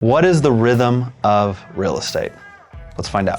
What is the rhythm of real estate? Let's find out.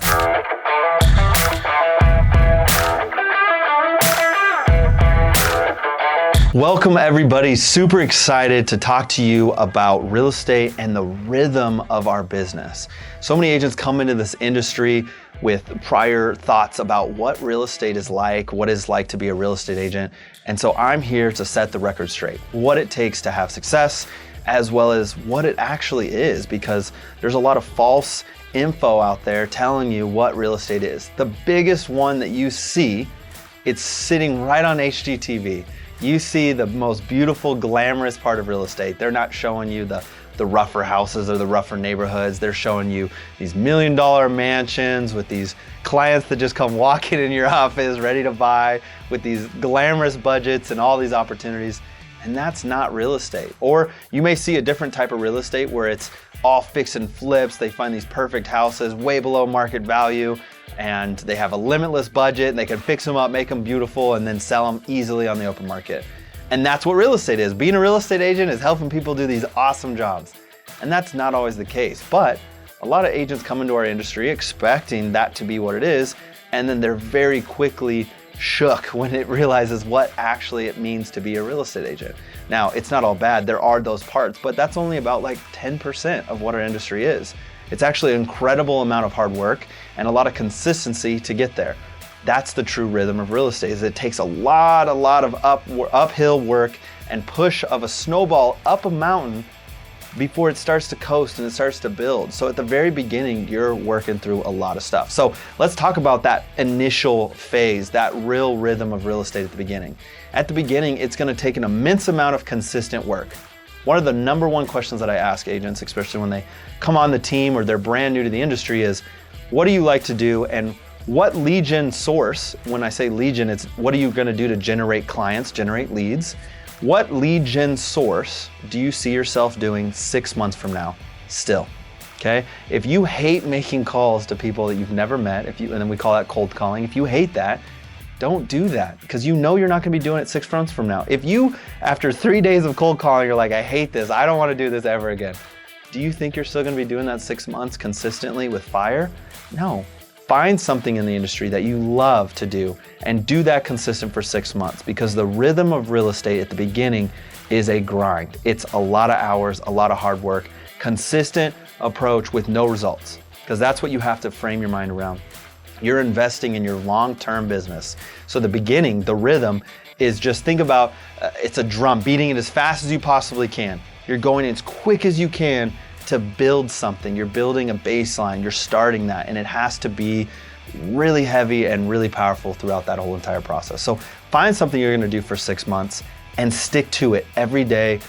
Welcome everybody, super excited to talk to you about real estate and the rhythm of our business. So many agents come into this industry with prior thoughts about what real estate is like, what it's like to be a real estate agent. And so I'm here to set the record straight, what it takes to have success, as well as what it actually is, because there's a lot of false info out there telling you what real estate is. The biggest one that you see, it's sitting right on HGTV. You see the most beautiful, glamorous part of real estate. They're not showing you the rougher houses or the rougher neighborhoods. They're showing you these $1 million mansions with these clients that just come walking in your office ready to buy with these glamorous budgets and all these opportunities. And that's not real estate. Or you may see a different type of real estate where it's all fix and flips. They find these perfect houses way below market value, and they have a limitless budget, and they can fix them up, make them beautiful, and then sell them easily on the open market. And that's what real estate is. Being a real estate agent is helping people do these awesome jobs. And that's not always the case. But a lot of agents come into our industry expecting that to be what it is, and then they're very quickly shook when it realizes what actually it means to be a real estate agent. Now, it's not all bad. There are those parts, but that's only about like 10% of what our industry is. It's actually an incredible amount of hard work and a lot of consistency to get there. That's the true rhythm of real estate, is it takes a lot of uphill work and push of a snowball up a mountain before it starts to coast and it starts to build. So at the very beginning, you're working through a lot of stuff. So let's talk about that initial phase, that real rhythm of real estate at the beginning. At the beginning, it's gonna take an immense amount of consistent work. One of the number one questions that I ask agents, especially when they come on the team or they're brand new to the industry, is what do you like to do, and what lead gen source, when I say lead gen, it's what are you gonna do to generate clients, generate leads? What lead gen source do you see yourself doing 6 months from now still? Okay? If you hate making calls to people that you've never met, and then we call that cold calling, if you hate that, don't do that, because you know you're not gonna be doing it 6 months from now. If you, after 3 days of cold calling, you're like, I hate this, I don't wanna do this ever again. Do you think you're still gonna be doing that 6 months consistently with fire? No. Find something in the industry that you love to do and do that consistent for 6 months, because the rhythm of real estate at the beginning is a grind. It's a lot of hours, a lot of hard work, consistent approach with no results, because that's what you have to frame your mind around. You're investing in your long-term business. So the beginning, the rhythm is just think about it's a drum, beating it as fast as you possibly can. You're going as quick as you can to build something. You're building a baseline, you're starting that, and it has to be really heavy and really powerful throughout that whole entire process. So find something you're gonna do for 6 months and stick to it every day,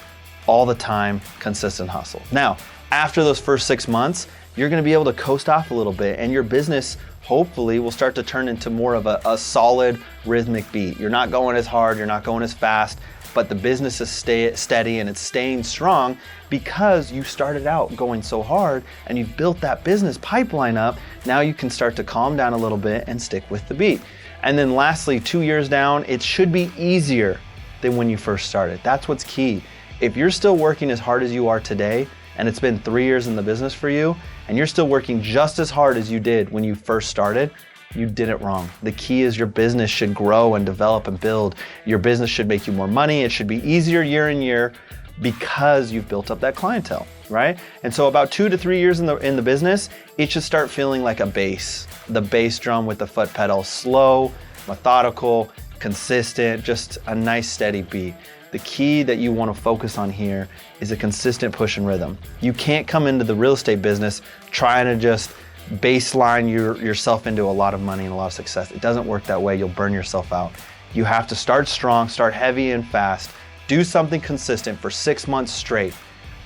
all the time, consistent hustle. Now, after those first 6 months, you're gonna be able to coast off a little bit, and your business hopefully will start to turn into more of a solid rhythmic beat. You're not going as hard, you're not going as fast, but the business is steady and it's staying strong because you started out going so hard and you've built that business pipeline up. Now you can start to calm down a little bit and stick with the beat. And then lastly, 2 years down, it should be easier than when you first started. That's what's key. If you're still working as hard as you are today, and it's been 3 years in the business for you, and you're still working just as hard as you did when you first started, you did it wrong. The key is your business should grow and develop and build. Your business should make you more money. It should be easier year in year because you've built up that clientele, right? And so about 2 to 3 years in the business, it should start feeling like a bass, the bass drum with the foot pedal, slow, methodical, consistent, just a nice steady beat. The key that you want to focus on here is a consistent push and rhythm. You can't come into the real estate business trying to just baseline yourself into a lot of money and a lot of success. It doesn't work that way. You'll burn yourself out. You have to start strong, start heavy and fast, do something consistent for 6 months straight,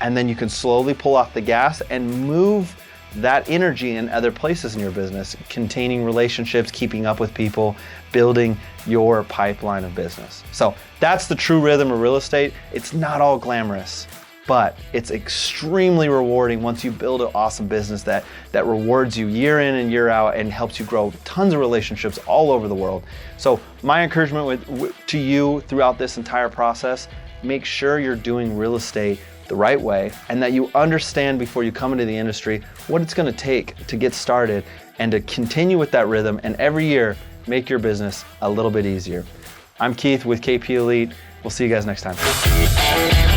and then you can slowly pull off the gas and move that energy in other places in your business, containing relationships, keeping up with people, building your pipeline of business. So that's the true rhythm of real estate. It's not all glamorous, but it's extremely rewarding once you build an awesome business that rewards you year in and year out and helps you grow tons of relationships all over the world. So my encouragement to you throughout this entire process, make sure you're doing real estate the right way, and that you understand before you come into the industry what it's going to take to get started and to continue with that rhythm, and every year make your business a little bit easier. I'm Keith with KP Elite. We'll see you guys next time.